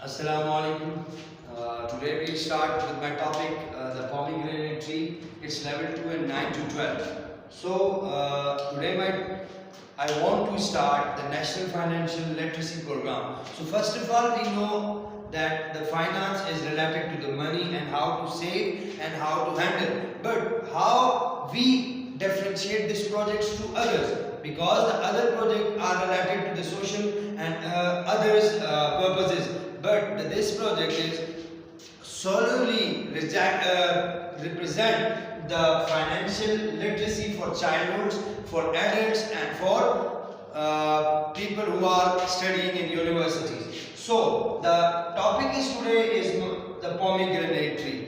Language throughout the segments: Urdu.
Assalamu alaikum. Today we start with my topic, the pomegranate tree. It's level 2 and 9 to 12. So today I want to start the National Financial Literacy Program. So first of all, we know that the finance is related to the money and how to save and how to handle. But how we differentiate these projects to others? Because the other projects are related to the social and others purposes. But this project is solely represent the financial literacy for childhoods, for adults, and for people who are studying in universities. So the topic is today is the pomegranate tree.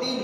3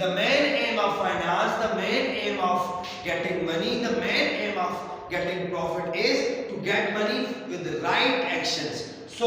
the main aim of finance, the main aim of getting money, the main aim of getting profit is to get money with the right actions. So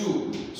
2.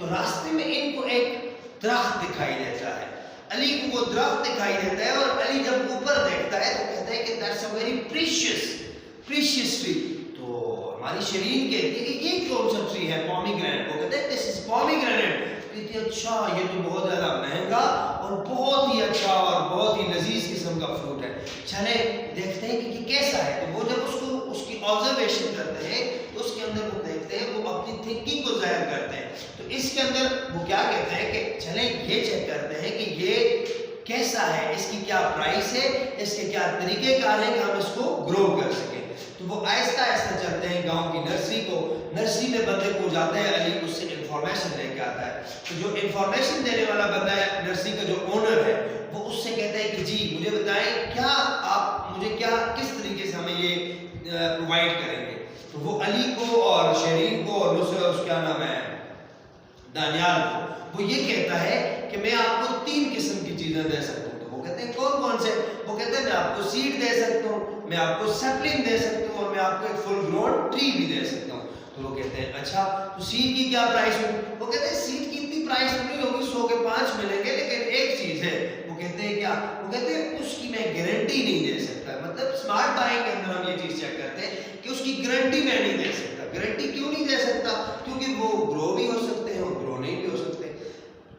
تو راستے میں ان کو ایک درخت دکھائی دیتا ہے. علی کو وہ درخت دکھائی دیتا ہے اور علی جب اوپر دیکھتا ہے تو کہتا ہے کہ that's a very precious tree. تو ہماری شیرین کہتی ہے کہ یہ کون سا ٹری ہے؟ پومیگرینیٹ. وہ کہتے ہیں this is pomegranate. کہتی ہے اچھا یہ تو بہت زیادہ مہنگا اور بہت ہی اچھا اور بہت ہی لذیذ قسم کا فروٹ ہے. چلے دیکھتے ہیں کہ یہ کیسا ہے. تو وہ جب اس کی آبزرویشن کرتے ہیں تو اس کے اندر وہ دیکھتے ہیں، وہ اپنی تھنکنگ کو ظاہر کرتے ہیں. تو اس کے اندر وہ کیا کہتے ہیں کہ چلیں یہ چیک کرتے ہیں کہ یہ کیسا ہے، اس کی کیا پرائس ہے، اس کے کیا طریقہ کار ہے کہ ہم اس کو گرو کر سکیں. تو وہ آہستہ آہستہ چلتے ہیں گاؤں کی نرسری میں بندے کو جاتے ہیں. علی اس سے انفارمیشن لے کے آتا ہے. تو جو انفارمیشن دینے والا بندہ ہے، نرسری کا جو اونر ہے، وہ اس سے کہتا ہے کہ جی مجھے بتائیں کیا آپ مجھے کس طریقے سے ہمیں یہ پرووائڈ کریں گے. تو وہ علی کو اور شیرین کو اور اس کیا نام ہے دانیال کو وہ یہ کہتا ہے کہ میں آپ کو 3 قسم کی چیزیں دے سکتا ہوں. تو وہ کہتے ہیں کون سے؟ وہ کہتے ہیں میں آپ کو سیڈ دے سکتا ہوں، میں آپ کو سیپلنگ دے سکتا ہوں اور میں آپ کو ایک فل گرون ٹری بھی دے سکتا ہوں. تو وہ کہتے ہیں اچھا تو سیڈ کی کیا پرائس ہوگی؟ وہ کہتے ہیں سیڈ کی اتنی پرائس نہیں ہوگی، 100 کے 5 ملیں گے، لیکن ایک چیز ہے. وہ کہتے ہیں کیا؟ وہ کہتے ہیں اس کی میں گارنٹی نہیں دے سکتا. مطلب اسمارٹ بائنگ کے اندر ہم یہ چیز چیک کرتے ہیں کہ اس کی گارنٹی میں نہیں دے سکتا. گارنٹی کیوں نہیں دے سکتا؟ کیونکہ وہ گرو بھی ہو سکتے ہیں اور گرو نہیں بھی ہو سکتے.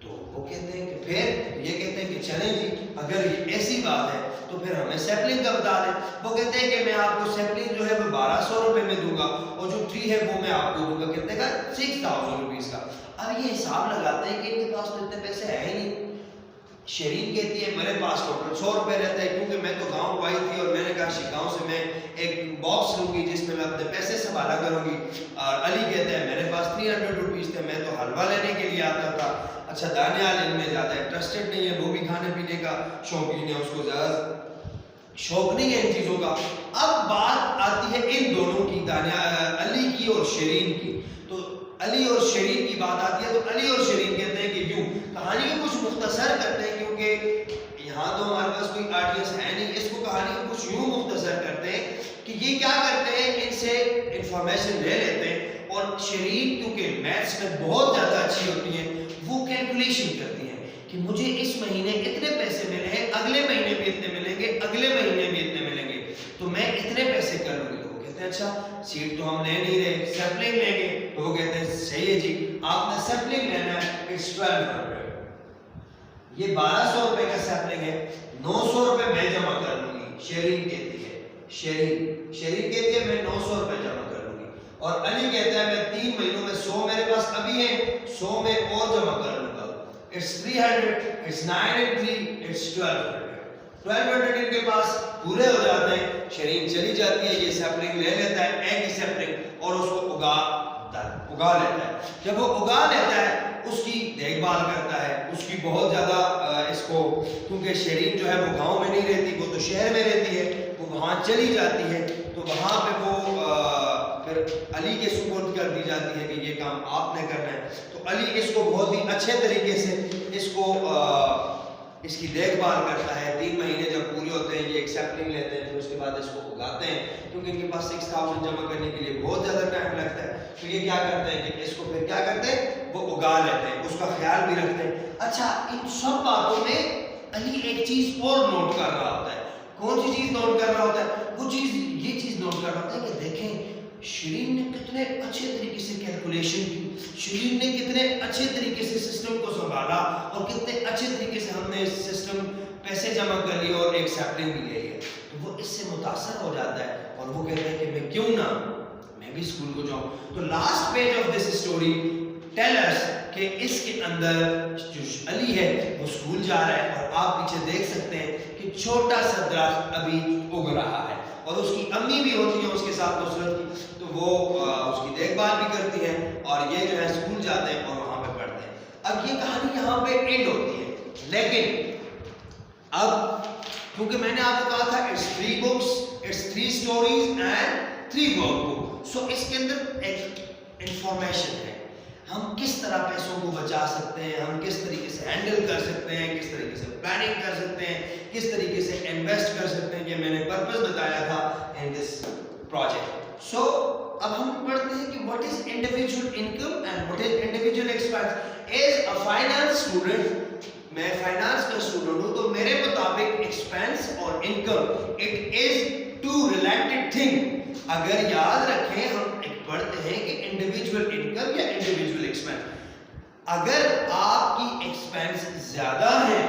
تو وہ کہتے ہیں کہ پھر یہ کہتے ہیں کہ چلیں جی اگر یہ ایسی بات ہے تو پھر ہمیں سیپلنگ کا بتا دیں. وہ کہتے ہیں کہ میں آپ کو سیپلنگ جو ہے وہ 1200 روپے میں دوں گا اور جو ٹری ہے وہ میں آپ کو دوں گا کتنے کا؟ 6000 روپیز کا. اب یہ حساب لگاتے ہیں کہ ان کے پاس تو اتنے پیسے ہے ہی نہیں. شیرین کہتی ہے میرے پاس ٹوٹل 100 روپے رہتا ہے کیونکہ میں تو گاؤں کو آئی تھی اور میں نے کہا گاؤں سے میں ایک باکس لوں گی جس میں میں اپنے پیسے سنبھالا کروں گی. اور علی کہتا ہے میرے پاس 300 روپیز تھے، میں تو حلوہ لینے کے لیے آتا تھا. اچھا دانیال ان میں زیادہ انٹرسٹڈ نہیں ہے، وہ بھی کھانے پینے کا شوقین ہے، اس کو زیادہ شوق نہیں ہے ان چیزوں کا. اب بات آتی ہے ان دونوں کی، علی کی اور شیرین کی. تو علی اور شیرین کی بات آتی ہے تو علی اور شیرین کہتے ہیں کہ یوں کہانی کو کچھ مختصر کرتے ہیں کیونکہ یہاں تو ہمارے پاس کوئی آڈینس ہے نہیں. اس کو کہانی کو کچھ یوں مختصر کرتے ہیں کہ یہ کیا کرتے ہیں، ان سے انفارمیشن لے لیتے ہیں اور شیرین کیونکہ میتھس میں بہت زیادہ اچھی ہوتی ہیں وہ کیلکولیشن کرتی ہیں کہ مجھے اس مہینے اتنے پیسے ملے ہیں، اگلے مہینے بھی اتنے ملیں گے، اگلے مہینے بھی اتنے ملیں گے، تو میں اتنے پیسے کر لوں گی. تو وہ کہتے ہیں اچھا سیٹ تو ہم لے نہیں رہے، سیپلنگ لیں گے. تو وہ کہتے ہیں صحیح ہے جی آپ نے سیپلنگ لینا ہے، اٹس 1200. یہ 1200 روپے کا سیپلنگ ہے، 900 روپے میں جمع کر لوں گی. شیرین کہتی ہے شیرین کہتی ہے میں 900 روپے جمع کر لوں گی. اور علی کہتا ہے میں 3 مہینوں میں 100 میرے پاس ابھی ہے، 100 میں اور جمع کر لوں گا. It's 300, it's 9 and 3, it's 1200. 1200 ان کے پاس پورے ہو جاتے ہیں. شیرین چلی جاتی ہے، یہ سیپلنگ لے لیتا ہے، ایک ہی سیپلنگ، اور اس کو اگا لیتا ہے. جب وہ اگا لیتا ہے اس کی دیکھ بھال کرتا ہے، اس کی بہت زیادہ اس کو، کیونکہ شیرین جو ہے وہ گاؤں میں نہیں رہتی، وہ تو شہر میں رہتی ہے، وہ وہاں چلی جاتی ہے. تو وہاں پہ وہ پھر علی کے سپرد کر دی جاتی ہے کہ یہ کام آپ نے کرنا ہے. تو علی اس کو بہت ہی اچھے طریقے سے اس کی دیکھ بھال کرتا ہے. 3 مہینے جب پورے ہوتے ہیں یہ ایک سیپلنگ لیتے ہیں، پھر اس کے بعد اس کو اگاتے ہیں کیونکہ ان کے پاس 6000 جمع کرنے کے لیے بہت زیادہ ٹائم لگتا ہے. تو یہ کیا کرتے ہیں کہ اس کو پھر کیا کرتے ہیں، وہ اگا لیتے ہیں، اس کا خیال بھی رکھتے ہیں. اچھا ان سب باتوں میں علی ایک چیز اور نوٹ کر رہا ہوتا ہے. کون سی چیز نوٹ کر رہا ہوتا ہے؟ وہ چیز یہ چیز نوٹ کر رہا ہوتا ہے کہ دیکھیں شیرین نے کتنے اچھے طریقے سے کیلکولیشن کی، شیرین نے کتنے اچھے طریقے سے سسٹم کو سنبھالا اور کتنے اچھے طریقے سے ہم نے سسٹم پیسے جمع کر لیے اور ایک سیپلنگ بھی لے لیا. تو وہ اس سے متاثر ہو جاتا ہے اور وہ کہتا ہے کہ میں کیوں نہ میں بھی اسکول کو جاؤں. تو last page of this story tell us کہ اس کے اندر جو علی ہے وہ اسکول جا رہا ہے اور آپ پیچھے دیکھ سکتے ہیں کہ چھوٹا سا درخت ابھی اگ رہا ہے اور اس کی امی بھی ہوتی ہے اس کے ساتھ نصرت کی، تو وہ اس کی دیکھ بھال بھی کرتی ہے اور یہ جو ہے اسکول جاتے ہیں اور وہاں پہ پڑھتے ہیں. اب یہ کہانی یہاں پہ اینڈ ہوتی ہے، لیکن اب کیونکہ میں نے آپ کو کہا تھا it's 3 books, it's 3 stories and 3 workbook. So اس کے اندر ایک انفارمیشن ہے، ہم کس طرح پیسوں کو بچا سکتے ہیں، ہم کس طریقے سے ہینڈل کر سکتے ہیں، کس طریقے سے پلاننگ کر سکتے ہیں، کس طریقے سے انویسٹ کر سکتے ہیں. یہ میں نے پرپس بتایا تھا ان دس پروجیکٹ. سو اب ہم پڑھتے ہیں کہ what is individual income and what is individual expense. As a finance student, میں فائنانس کا اسٹوڈنٹ ہوں، تو میرے مطابق ایکسپینس اور income it is two related thing. اگر یاد رکھیں ہم ایک پڑھتے ہیں کہ انڈیویجول انکم یا انڈیویجول ایکسپینس. اگر آپ کی ایکسپینس زیادہ ہے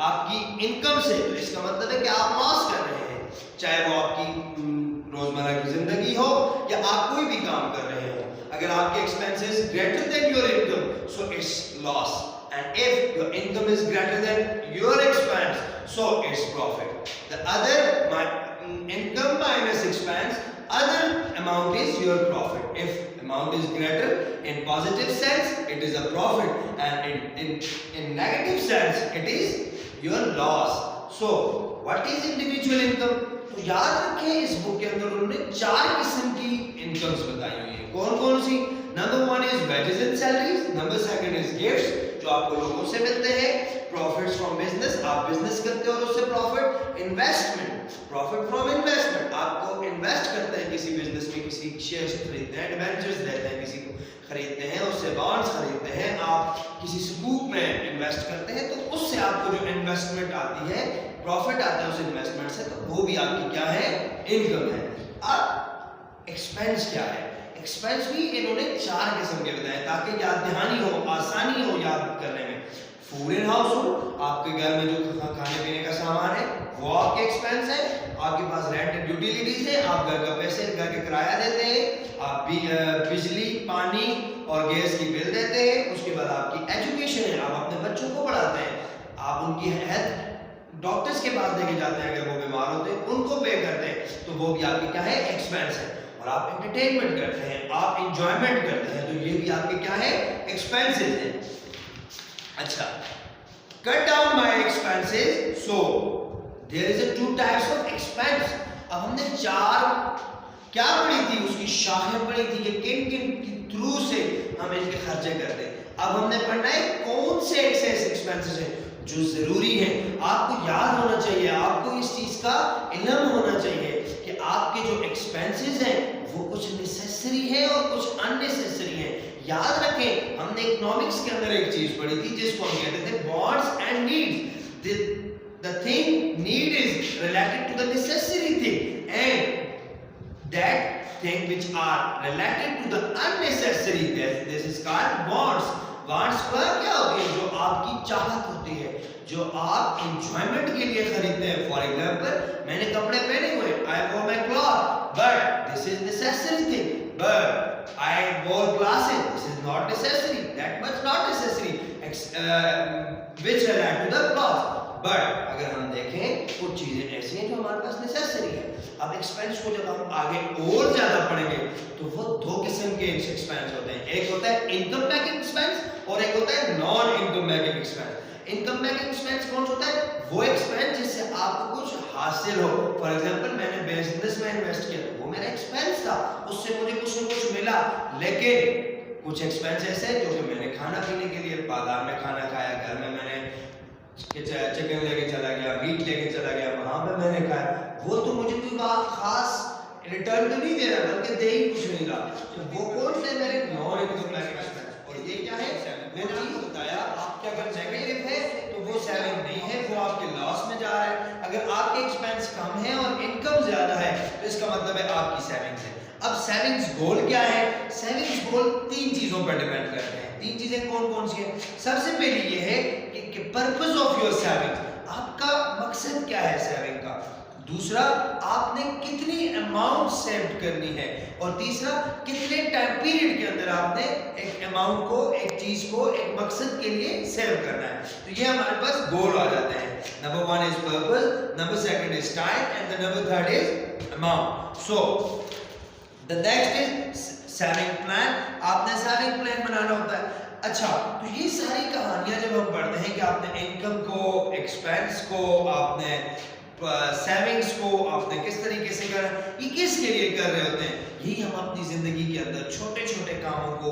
آپ کی انکم سے تو اس کا مطلب ہے کہ آپ لاس کر رہے ہیں، چاہے وہ آپ کی روزمرہ کی زندگی ہو یا آپ کوئی بھی کام کر رہے ہو. اگر آپ کے expenses greater than your income so it's loss. And if your income is greater than your expense, so it's profit. The other income minus expense, other amount is your profit. If amount is greater in positive sense, it is a profit, and in negative sense, it is your loss. So, what is individual income? تو یاد رکھیں اس بک کے اندر انہوں نے 4 قسم کی انکمز بتائی ہوئی ہیں. کون کون سی؟ Number 1 is wages and salaries. Number 2 is gifts جو آپ کو لوگوں سے ملتے ہیں. profits from business آپ بزنس کرتے ہو اور اس سے profit. investment profit from investment آپ کو انویسٹ کرتے ہیں کسی بزنس میں، کسی شیئرز خریدتے ہیں، ڈیبینچرز دیتے ہیں کسی کو خریدتے ہیں، اس سے بانڈز خریدتے ہیں، آپ کسی سکوک میں انویسٹ کرتے ہیں تو اس سے آپ کو جو انویسٹمنٹ آتی ہے پروفٹ آتا ہے اس انویسٹمنٹ سے، تو وہ بھی آپ کی کیا ہے؟ انکم ہے. اب ایکسپینس کیا ہے؟ ایکسپینس بھی انہوں نے 4 قسم کے بتائے تاکہ یاد دہانی ہو، آسانی ہو یاد کرنے میں. فوڈ ان ہاؤس ہو، آپ کے گھر میں جو کھانے پینے کا سامان ہے وہ آپ کے ایکسپینس ہے. آپ کے پاس رینٹ یوٹیلیٹیز ہے، آپ گھر کا پیسے گھر کے کرایہ دیتے ہیں، آپ بجلی پانی اور گیس کی بل دیتے ہیں. اس کے بعد آپ کی ایجوکیشن ہے، آپ اپنے بچوں کو پڑھاتے ہیں، آپ ان کی ہیلتھ ڈاکٹرز کے پاس لے کے جاتے ہیں اگر وہ بیمار ہوتے ہیں، ان کو پے کرتے ہیں، تو وہ بھی آپ کی کیا ہے؟ ایکسپینس ہے. اور آپ انٹرٹینمنٹ کرتے ہیں، آپ انجوائمنٹ کرتے ہیں، تو یہ بھی آپ کے کیا ہے؟ ایکسپینسز ہیں. اچھا، cut down my expenses. So there is a 2 types of expense. اب ہم نے 4 کیا پڑھی تھی؟ اس کی شاخیں پڑھی تھی کہ کن کن کے تھرو سے ہم ان کے خرچے کرتے ہیں. اب ہم نے پڑھنا ہے کون سے ایکسیس ایکسپینسز ہیں جو ضروری ہے. آپ کو یاد ہونا چاہیے، آپ کو اس چیز کا علم ہونا چاہیے کہ آپ کے جو ایکسپینسز ہیں وہ کچھ نیسیسری ہے اور کچھ ان نیسیسری ہے. یاد رکھیں ہم نے اکنامکس کے اندر ایک چیز پڑھی تھی جس کو ہم کہتے تھے wants and needs. The thing need is related to the necessary thing, and that thing which are related to the unnecessary, this is called wants. wants کا کیا ہوتی ہے؟ جو آپ کی چاہت ہوتی ہے، جو آپ انجوائمنٹ کے لیے خریدتے ہیں. فار ایگزامپل میں نے کپڑے پہنے ہوئے، I wore my cloth, but this is necessary thing. But I wore glasses, this is not necessary, that much not necessary, which relate to the cloth. But اگر ہم دیکھیں کچھ چیزیں ایسی ہیں جو ہمارے پاس نیسیسری ہے. اب ایکسپینس کو جب ہم آگے اور زیادہ پڑھیں گے تو وہ 2 قسم کے ایکسپینس ہوتے ہیں. ایک ہوتا ہے انکم میکنگ ایکسپینس اور ایک ہوتا ہے naan income making expense. Income making expense کون سا ہوتا ہے؟ وہ ایکسپینس جس سے آپ کو کچھ حاصل ہو. فار ایگزامپل میں نے بزنس میں انویسٹ کیا تو وہ میرا ایکسپینس تھا، اس سے مجھے کچھ نہ کچھ ملا. لیکن کچھ ایکسپینس ایسے جو کہ میں نے کھانا پینے کے لیے بازار میں کھانا کھایا، گھر میں میں نے چکن لے کے چلا گیا، میٹ لے کے چلا گیا، وہاں پہ میں نے کھایا، وہ تو مجھے کوئی خاص ریٹرن تو نہیں دے رہا بلکہ دے ہی کچھ نہیں رہا. وہ کون سے میرے نان انکم میکنگ ایکسپینس. اور یہ کیا ہے؟ میں نے آپ کو بتایا آپ کے اگر نیگیٹو ہے تو وہ سیونگ نہیں ہے، وہ آپ کے لاس میں جا رہا ہے. اگر آپ کے ایکسپینس کم ہے اور انکم زیادہ ہے تو اس کا مطلب ہے آپ کی سیونگز ہے. اب سیونگز گول کیا ہے؟ سیونگز گول 3 چیزوں پر ڈیپینڈ کرتے ہیں. 3 چیزیں کون کون سی ہیں؟ سب سے پہلی یہ ہے کہ پرپز آف یور سیونگ، آپ کا مقصد کیا ہے سیونگ کا. دوسرا آپ نے کتنی اماؤنٹ سیو کرنی ہے، اور تیسرا کتنے ٹائم پیریڈ کے اندر آپ نے ایک اماؤنٹ کو، ایک چیز کو ایک مقصد کے لیے سیو کرنا ہے. تو یہ ہمارے پاس گول آ جاتے ہیں. Number 1 is purpose, number 2 is time and number 3 is amount. So the next is saving plan. آپ نے saving plan بنانا ہوتا ہے. اچھا، تو یہ ساری کہانیاں جب ہم پڑھتے ہیں کہ آپ نے انکم کو، ایکسپینس کو، آپ نے سیونگز کو آپ نے کس طریقے سے کرنا ہے، یہ کس کے لیے کر رہے ہوتے ہیں؟ یہی ہم اپنی زندگی کے اندر چھوٹے چھوٹے کاموں کو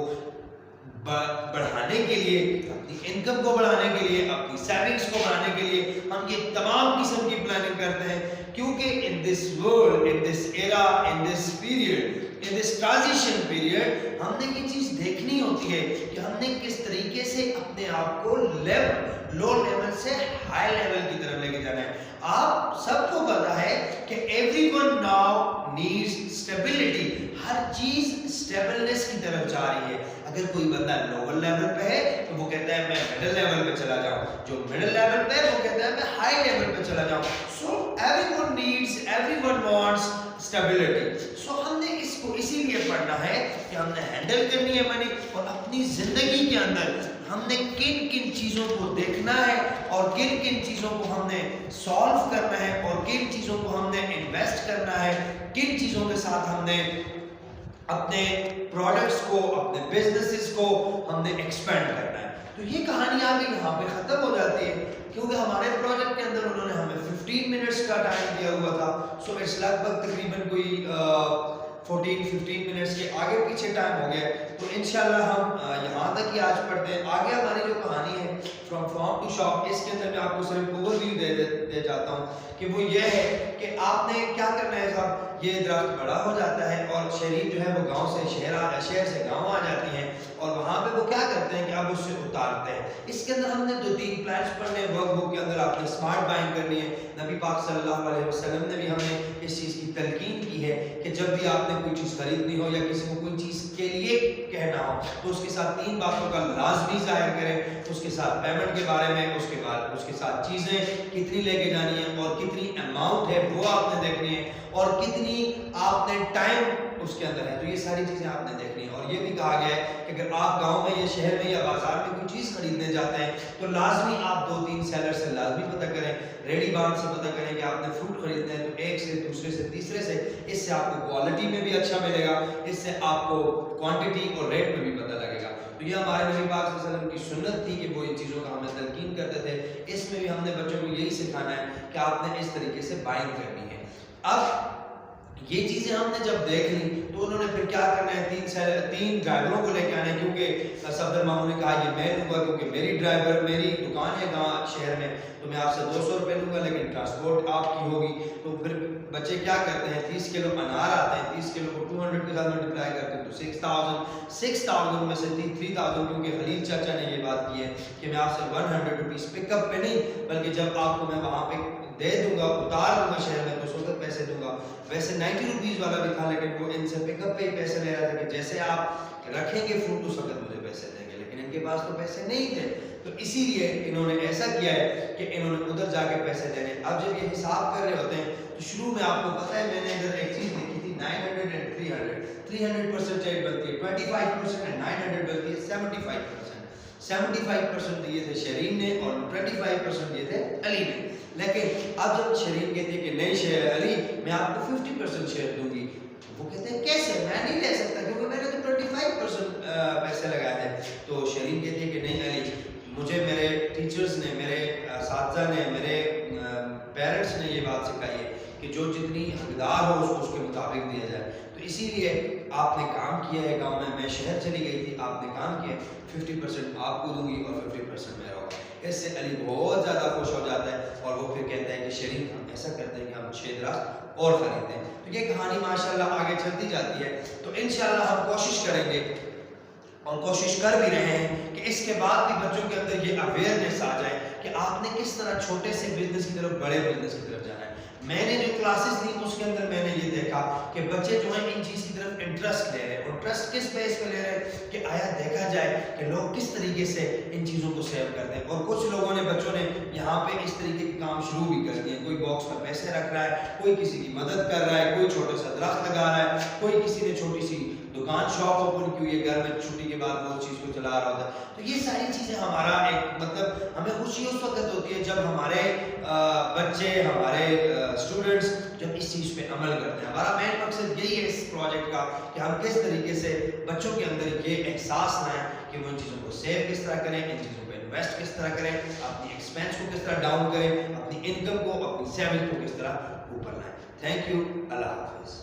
بڑھانے کے لیے، اپنی انکم کو بڑھانے کے لیے، اپنی سیونگز کو بڑھانے کے لیے ہم یہ تمام قسم کی پلاننگ کرتے ہیں. کیونکہ in this world, in this era, in this period, in this transition period ہم نے یہ چیز دیکھنی ہوتی ہے کہ ہم نے کس طریقے سے اپنے آپ کو لو لیول سے ہائی لیول کی طرف لے کے جانا ہے. آپ سب کو پتا ہے کہ everyone now needs stability. ہر چیز اسٹیبلنس کی طرف جا رہی ہے. اگر کوئی بندہ لوور لیول پہ ہے تو وہ کہتا ہے میں مڈل لیول پہ چلا جاؤں, جو مڈل لیول پہ ہے وہ کہتا ہے میں ہائی لیول پہ چلا جاؤں. سو everyone needs, everyone wants stability. سو ہم نے اس کو اسی لیے پڑھنا ہے کہ ہم نے ہینڈل کرنی ہے منی, اور اپنی زندگی کے اندر ہم نے کن کن چیزوں کو دیکھنا ہے اور کن کن چیزوں کو ہم نے سالو کرنا ہے اور کن چیزوں کو ہم نے انویسٹ کرنا ہے, کن چیزوں کے ساتھ ہم نے اپنے پروڈکٹس کو, اپنے بزنسز کو ہم نے ایکسپینڈ کرنا ہے. تو یہ کہانی آگے یہاں پہ ختم ہو جاتی ہے کیونکہ ہمارے پروجیکٹ کے اندر انہوں نے ہمیں 15 منٹس کا ٹائم دیا ہوا تھا. سو اٹس لگ بھگ تقریباً کوئی 14-15 منٹس کے آگے پیچھے ٹائم ہو گیا. تو انشاءاللہ ہم یہاں تک ہی آج پڑھتے ہیں. آگے ہماری جو کہانی ہے فرام فارم ٹو شاپ, اس کے اندر میں آپ کو صرف اوور ویو دے جاتا ہوں کہ وہ یہ ہے کہ آپ نے کیا کرنا ہے صاحب. یہ درخت بڑا ہو جاتا ہے اور شہری جو ہے وہ گاؤں سے شہر سے گاؤں آ جاتی ہیں اور وہاں پہ وہ کیا کرتے ہیں کہ اب اس سے اتارتے ہیں. اس کے اندر ہم نے 2-3 پلانس پڑھنے ہیں. ورک بک کے اندر آپ نے اسمارٹ بائنگ کرنی ہے. نبی پاک صلی اللہ علیہ وسلم نے بھی ہمیں اس چیز کی تلقین کی ہے کہ جب بھی آپ نے کوئی چیز خریدنی ہو یا کسی کو کوئی چیز کے لیے کہنا ہو تو اس کے ساتھ 3 باتوں کا لازمی ظاہر کریں. اس کے ساتھ پیمنٹ کے بارے میں, اس کے بعد اس کے ساتھ چیزیں کتنی لے کے جانی ہے اور کتنی اماؤنٹ ہے وہ آپ نے دیکھنی ہے اور کتنی آپ نے ٹائم اس کے اندر ہے. تو یہ ساری چیزیں آپ نے دیکھنی ہے. اور یہ بھی کہا گیا ہے کہ اگر آپ گاؤں میں یا شہر میں یا بازار میں کوئی چیز خریدنے جاتے ہیں تو لازمی آپ 2-3 سیلر سے لازمی پتہ کریں, ریڈی بانڈ سے پتہ کریں کہ آپ نے فروٹ خریدنا ہے تو ایک سے, دوسرے سے, تیسرے سے. اس سے آپ کو کوالٹی میں بھی اچھا ملے گا, اس سے آپ کو کوانٹٹی اور ریٹ میں بھی پتہ لگے گا. تو یہ ہمارے نبی پاک صلی اللہ علیہ وسلم کی سنت تھی کہ وہ ان چیزوں کا ہمیں تلقین کرتے تھے. اس میں بھی ہم نے بچوں کو یہی سکھانا ہے کہ آپ نے اس طریقے سے بائنگ کرنی ہے. اب یہ چیزیں ہم نے جب دیکھ لی تو انہوں نے پھر کیا کرنا ہے, 3 ڈرائیوروں کو لے کے آنے, کیونکہ صفدر ماموں نے کہا یہ میں لوں گا کیونکہ میری دکان ہے گاؤں شہر میں تو میں آپ سے 200 روپے لوں گا لیکن ٹرانسپورٹ آپ کی ہوگی. تو پھر بچے کیا کرتے ہیں, 30 کلو انار آتے ہیں, 30 کلو کو 200 کے ساتھ ملٹیپلائی کرتے ہیں تو 6000 میں سے 3000, کیونکہ خلیل چاچا نے یہ بات کی ہے کہ میں آپ سے 100 روپیز پک اپ پہ نہیں بلکہ جب آپ کو میں وہاں پہ دے دوں گا, اتار دوں گا شہر میں تو اس وقت پیسے دوں گا. ویسے 90 روپیز والا بھی تھا لیکن وہ ان سے پک اپ پہ ہی پیسے لے رہا تھا کہ جیسے آپ رکھیں گے فروٹ اس وقت مجھے پیسے دیں گے, لیکن ان کے پاس تو پیسے نہیں تھے. تو اسی لیے انہوں نے ایسا کیا ہے کہ انہوں نے ادھر جا کے پیسے دینے. اب جب یہ حساب کر رہے ہوتے ہیں تو شروع میں آپ کو پتہ ہے میں نے ادھر ایک چیز دیکھی تھی 900 and 300% ریٹ بنتی ہے, 25% and 900 بنتی ہے 75%. 75% دیے تھے شرین نے اور 25% دیے تھے علی نے. لیکن اب جب شرین کہتی ہے کہ نہیں علی میں آپ کو 50% شیئر دوں گی, وہ کہتے ہیں کیسے, میں نہیں لے سکتا کیونکہ میں نے تو 25% پیسے لگائے تھے. تو شرین کہتی ہے کہ نہیں علی, مجھے میرے ٹیچرز نے, میرے اساتذہ نے, میرے پیرنٹس نے یہ بات سکھائی ہے کہ جو جتنی حقدار ہو اس کو اس کے مطابق دیا جائے. تو اسی لیے آپ نے کام کیا ہے گاؤں میں شہر چلی گئی تھی, آپ نے کام کیا 50% آپ کو دوں گی اور 50% میرا ہوگا. اس سے علی بہت زیادہ خوش ہو جاتا ہے اور وہ پھر کہتا ہے کہ شرین ہم ایسا کرتے ہیں کہ ہم 6 درخت اور خریدتے ہیں. تو یہ کہانی ماشاءاللہ آگے چلتی جاتی ہے. تو انشاءاللہ ہم کوشش کریں گے اور کوشش کر بھی رہے ہیں کہ اس کے بعد بھی بچوں کے اندر یہ اویئرنیس آ جائے کہ آپ نے کس طرح چھوٹے سے بزنس کی طرف بڑے بزنس کی طرف جانا ہے. میں نے جو کلاسز لی اس کے اندر میں نے یہ دیکھا کہ بچے جو ہیں ان چیز کی طرف انٹرسٹ لے رہے ہیں, اور ٹرسٹ کس بیس پہ لے رہے ہیں کہ آیا دیکھا جائے کہ لوگ کس طریقے سے ان چیزوں کو سیو کرتے ہیں. اور کچھ لوگوں نے, بچوں نے یہاں پہ اس طریقے کے کام شروع بھی کر دیے. کوئی باکس میں پیسے رکھ رہا ہے, کوئی کسی کی مدد کر رہا ہے, کوئی چھوٹا سا درخت لگا رہا ہے, کوئی کسی نے چھوٹی سی دکان شاپ اوپن کی ہوئی ہے گھر میں, چھٹی کے بعد وہ چیز کو چلا رہا ہوتا ہے. تو یہ ساری چیزیں ہمارا ایک مطلب ہمیں خوشی اس وقت ہوتی ہے جب ہمارے بچے, ہمارے اسٹوڈنٹس جب اس چیز پہ عمل کرتے ہیں. ہمارا مین مقصد یہی ہے اس پروجیکٹ کا کہ ہم کس طریقے سے بچوں کے اندر یہ احساس لائیں کہ وہ ان چیزوں کو سیو کس طرح کریں, ان چیزوں کو انویسٹ کس طرح کریں, اپنی ایکسپینس کو کس طرح ڈاؤن کریں, اپنی انکم کو, اپنی سیونگ کو کس طرح اوپر لائیں. تھینک یو, اللہ حافظ.